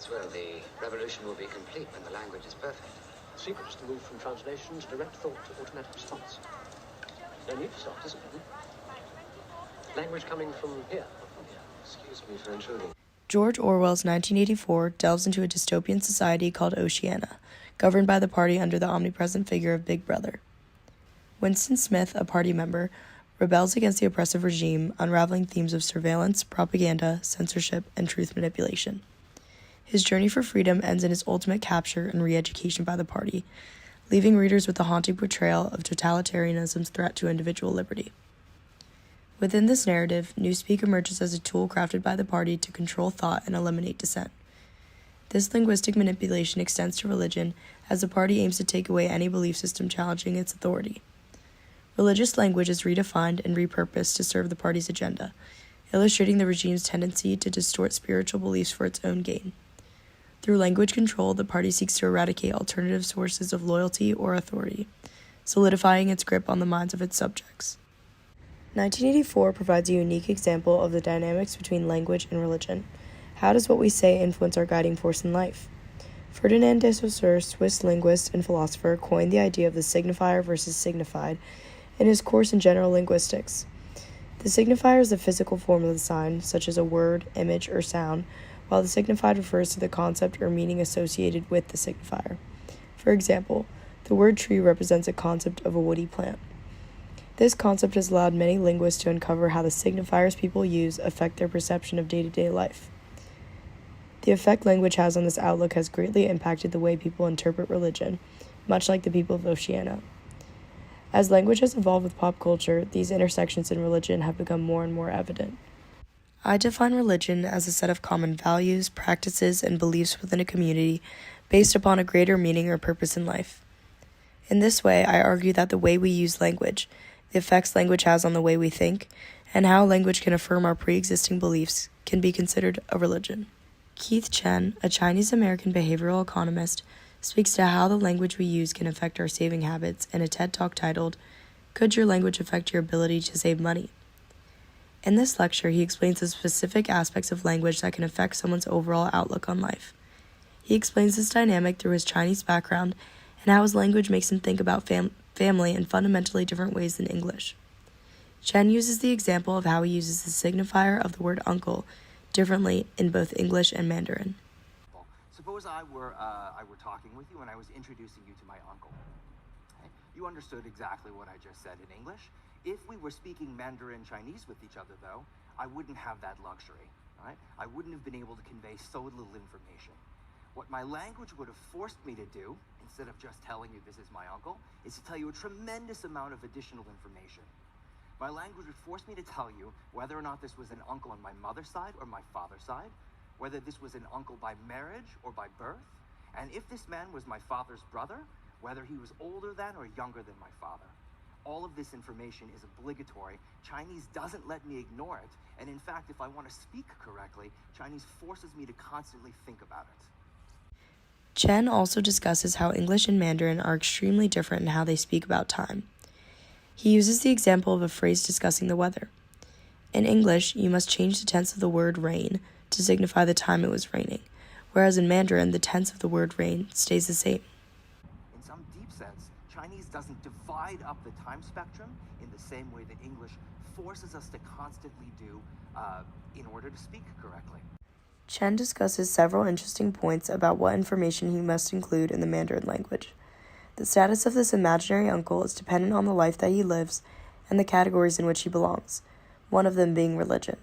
Well, the revolution will be complete when the language is perfect. The secret is to move from translation to direct thought to automatic response. No need for self-discipline. Language coming from here, not from here. Excuse me for intruding. George Orwell's 1984 delves into a dystopian society called Oceania, governed by the party under the omnipresent figure of Big Brother. Winston Smith, a party member, rebels against the oppressive regime, unraveling themes of surveillance, propaganda, censorship, and truth manipulation. His journey for freedom ends in his ultimate capture and re-education by the party, leaving readers with the haunting portrayal of totalitarianism's threat to individual liberty. Within this narrative, Newspeak emerges as a tool crafted by the party to control thought and eliminate dissent. This linguistic manipulation extends to religion, as the party aims to take away any belief system challenging its authority. Religious language is redefined and repurposed to serve the party's agenda, illustrating the regime's tendency to distort spiritual beliefs for its own gain. Through language control, the party seeks to eradicate alternative sources of loyalty or authority, solidifying its grip on the minds of its subjects. 1984 provides a unique example of the dynamics between language and religion. How does what we say influence our guiding force in life? Ferdinand de Saussure, Swiss linguist and philosopher, coined the idea of the signifier versus signified in his course in general linguistics. The signifier is the physical form of the sign, such as a word, image, or sound, while the signified refers to the concept or meaning associated with the signifier. For example, the word tree represents a concept of a woody plant. This concept has allowed many linguists to uncover how the signifiers people use affect their perception of day-to-day life. The effect language has on this outlook has greatly impacted the way people interpret religion, much like the people of Oceania. As language has evolved with pop culture, these intersections in religion have become more and more evident. I define religion as a set of common values, practices, and beliefs within a community based upon a greater meaning or purpose in life. In this way, I argue that the way we use language, the effects language has on the way we think, and how language can affirm our pre-existing beliefs can be considered a religion. Keith Chen, a Chinese-American behavioral economist, speaks to how the language we use can affect our saving habits in a TED Talk titled, "Could Your Language Affect Your Ability to Save Money?" In this lecture, he explains the specific aspects of language that can affect someone's overall outlook on life. He explains this dynamic through his Chinese background and how his language makes him think about family in fundamentally different ways than English. Chen uses the example of how he uses the signifier of the word uncle differently in both English and Mandarin. Suppose I were talking with you and I was introducing you to my uncle. Okay? You understood exactly what I just said in English. If we were speaking Mandarin Chinese with each other, though, I wouldn't have that luxury. Right? I wouldn't have been able to convey so little information. What my language would have forced me to do, instead of just telling you this is my uncle, is to tell you a tremendous amount of additional information. My language would force me to tell you whether or not this was an uncle on my mother's side or my father's side, whether this was an uncle by marriage or by birth, and if this man was my father's brother, whether he was older than or younger than my father. All of this information is obligatory. Chinese doesn't let me ignore it, and in fact, if I want to speak correctly, Chinese forces me to constantly think about it. Chen also discusses how English and Mandarin are extremely different in how they speak about time. He uses the example of a phrase discussing the weather. In English, you must change the tense of the word rain to signify the time it was raining, whereas in Mandarin, the tense of the word rain stays the same. In some deep sense, Chinese doesn't divide up the time spectrum in the same way that English forces us to constantly do in order to speak correctly. Chen discusses several interesting points about what information he must include in the Mandarin language. The status of this imaginary uncle is dependent on the life that he lives and the categories in which he belongs, one of them being religion.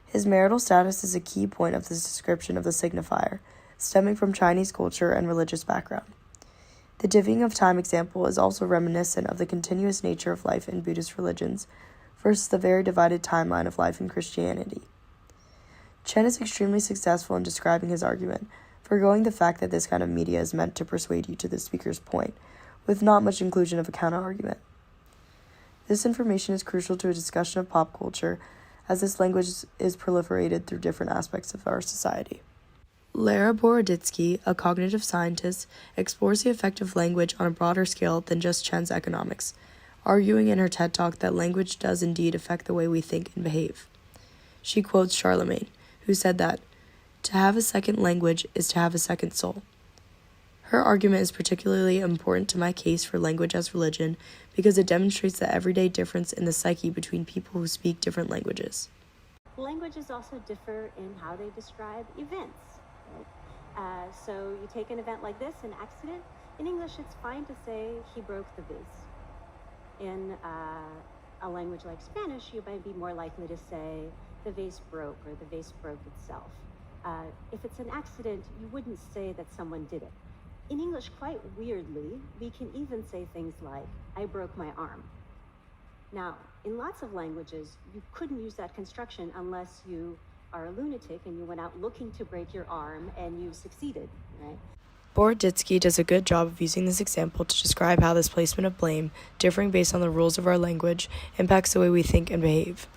His marital status is a key point of this description of the signifier, stemming from Chinese culture and religious background. The divvying of time example is also reminiscent of the continuous nature of life in Buddhist religions versus the very divided timeline of life in Christianity. Chen is extremely successful in describing his argument, foregoing the fact that this kind of media is meant to persuade you to the speaker's point, with not much inclusion of a counter-argument. This information is crucial to a discussion of pop culture, as this language is proliferated through different aspects of our society. Lara Boroditsky, a cognitive scientist, explores the effect of language on a broader scale than just Chen's economics, arguing in her TED Talk that language does indeed affect the way we think and behave. She quotes Charlemagne, who said that, To have a second language is to have a second soul. Her argument is particularly important to my case for language as religion because it demonstrates the everyday difference in the psyche between people who speak different languages. Languages also differ in how they describe events. So you take an event like this, an accident. In English, it's fine to say he broke the vase. In a language like Spanish, you might be more likely to say the vase broke or the vase broke itself. If it's an accident, you wouldn't say that someone did it. In English, quite weirdly, we can even say things like, I broke my arm. Now, in lots of languages, you couldn't use that construction unless you are a lunatic and you went out looking to break your arm and you succeeded, right? Boroditsky does a good job of using this example to describe how this placement of blame, differing based on the rules of our language, impacts the way we think and behave.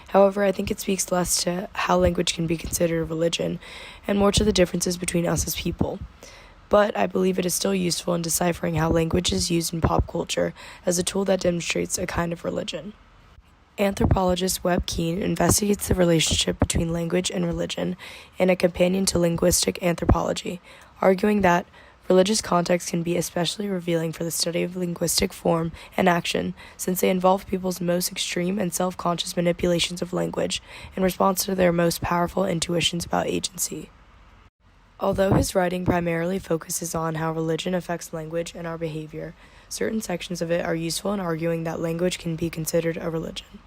However, I think it speaks less to how language can be considered a religion and more to the differences between us as people. But I believe it is still useful in deciphering how language is used in pop culture as a tool that demonstrates a kind of religion. Anthropologist Webb Keen investigates the relationship between language and religion in a companion to linguistic anthropology, arguing that religious contexts can be especially revealing for the study of linguistic form and action, since they involve people's most extreme and self-conscious manipulations of language in response to their most powerful intuitions about agency. Although his writing primarily focuses on how religion affects language and our behavior, certain sections of it are useful in arguing that language can be considered a religion.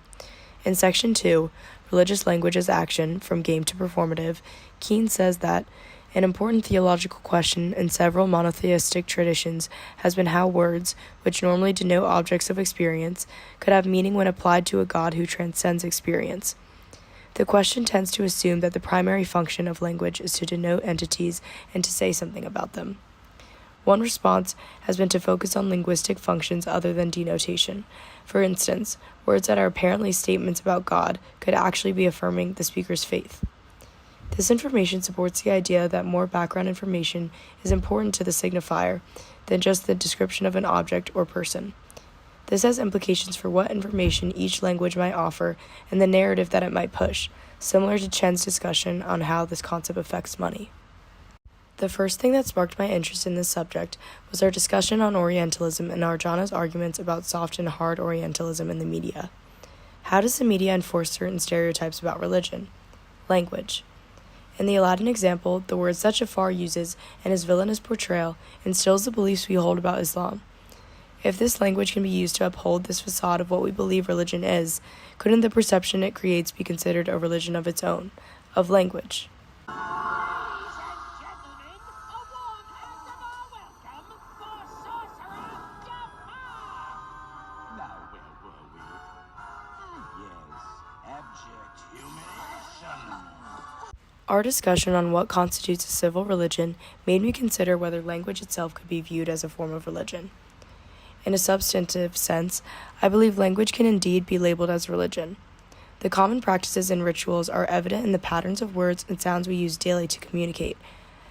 In Section 2, Religious Language as Action, From Game to Performative, Keen says that an important theological question in several monotheistic traditions has been how words, which normally denote objects of experience, could have meaning when applied to a God who transcends experience. The question tends to assume that the primary function of language is to denote entities and to say something about them. One response has been to focus on linguistic functions other than denotation. For instance, words that are apparently statements about God could actually be affirming the speaker's faith. This information supports the idea that more background information is important to the signifier than just the description of an object or person. This has implications for what information each language might offer and the narrative that it might push, similar to Chen's discussion on how this concept affects money. The first thing that sparked my interest in this subject was our discussion on Orientalism and Arjana's arguments about soft and hard Orientalism in the media. How does the media enforce certain stereotypes about religion? Language. In the Aladdin example, the words that Jafar uses and his villainous portrayal instills the beliefs we hold about Islam. If this language can be used to uphold this facade of what we believe religion is, couldn't the perception it creates be considered a religion of its own, of language? Our discussion on what constitutes a civil religion made me consider whether language itself could be viewed as a form of religion. In a substantive sense, I believe language can indeed be labeled as religion. The common practices and rituals are evident in the patterns of words and sounds we use daily to communicate.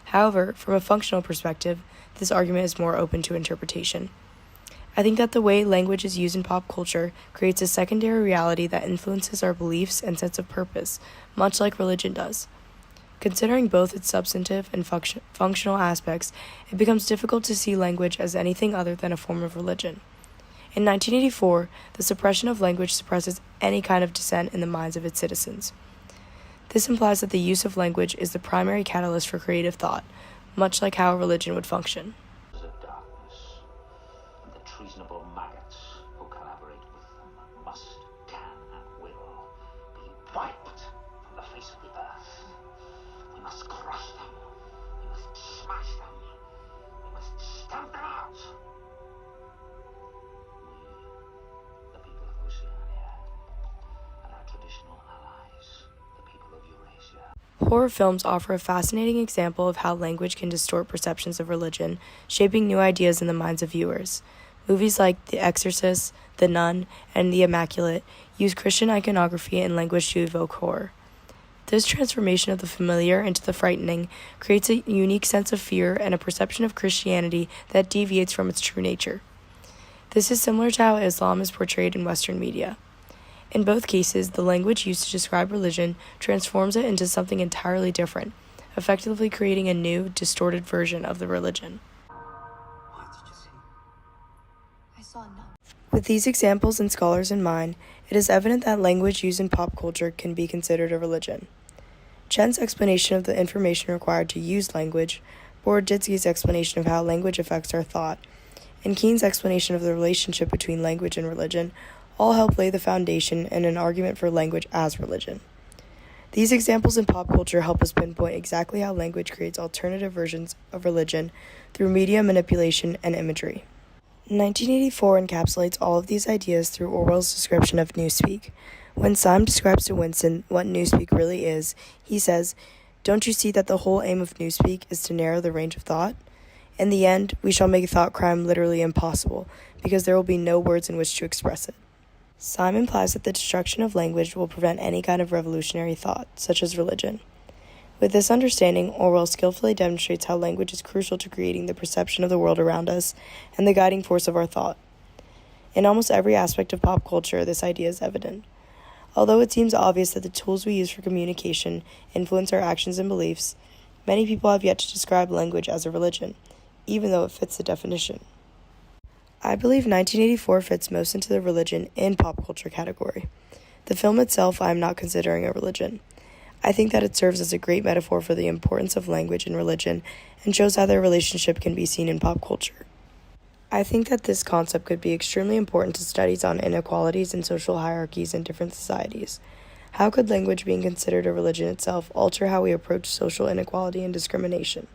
However, from a functional perspective, this argument is more open to interpretation. I think that the way language is used in pop culture creates a secondary reality that influences our beliefs and sense of purpose, much like religion does. Considering both its substantive and functional aspects, it becomes difficult to see language as anything other than a form of religion. In 1984, the suppression of language suppresses any kind of dissent in the minds of its citizens. This implies that the use of language is the primary catalyst for creative thought, much like how a religion would function. Of darkness, and the treasonable maggots who collaborate with them must, can, and will be wiped from the face of the earth. We must crush them. We must smash them. We must stamp them out. We, the people of Oceania, and our traditional allies, the people of Eurasia. Horror films offer a fascinating example of how language can distort perceptions of religion, shaping new ideas in the minds of viewers. Movies like The Exorcist, The Nun, and The Immaculate use Christian iconography and language to evoke horror. This transformation of the familiar into the frightening creates a unique sense of fear and a perception of Christianity that deviates from its true nature. This is similar to how Islam is portrayed in Western media. In both cases, the language used to describe religion transforms it into something entirely different, effectively creating a new, distorted version of the religion. What did you see? I saw none. With these examples and scholars in mind, it is evident that language used in pop culture can be considered a religion. Chen's explanation of the information required to use language, Boroditsky's explanation of how language affects our thought, and Keen's explanation of the relationship between language and religion all help lay the foundation and an argument for language as religion. These examples in pop culture help us pinpoint exactly how language creates alternative versions of religion through media manipulation and imagery. 1984 encapsulates all of these ideas through Orwell's description of Newspeak. When Syme describes to Winston what Newspeak really is, he says, "Don't you see that the whole aim of Newspeak is to narrow the range of thought? In the end, we shall make thought crime literally impossible, because there will be no words in which to express it." Syme implies that the destruction of language will prevent any kind of revolutionary thought, such as religion. With this understanding, Orwell skillfully demonstrates how language is crucial to creating the perception of the world around us and the guiding force of our thought. In almost every aspect of pop culture, this idea is evident. Although it seems obvious that the tools we use for communication influence our actions and beliefs, many people have yet to describe language as a religion, even though it fits the definition. I believe 1984 fits most into the religion in pop culture category. The film itself I am not considering a religion. I think that it serves as a great metaphor for the importance of language and religion and shows how their relationship can be seen in pop culture. I think that this concept could be extremely important to studies on inequalities and social hierarchies in different societies. How could language being considered a religion itself alter how we approach social inequality and discrimination?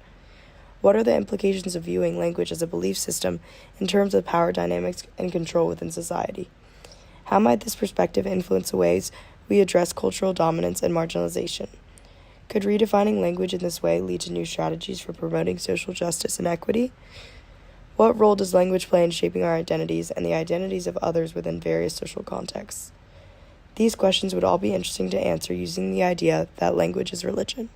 What are the implications of viewing language as a belief system in terms of power dynamics and control within society? How might this perspective influence the ways we address cultural dominance and marginalization? Could redefining language in this way lead to new strategies for promoting social justice and equity? What role does language play in shaping our identities and the identities of others within various social contexts? These questions would all be interesting to answer using the idea that language is religion.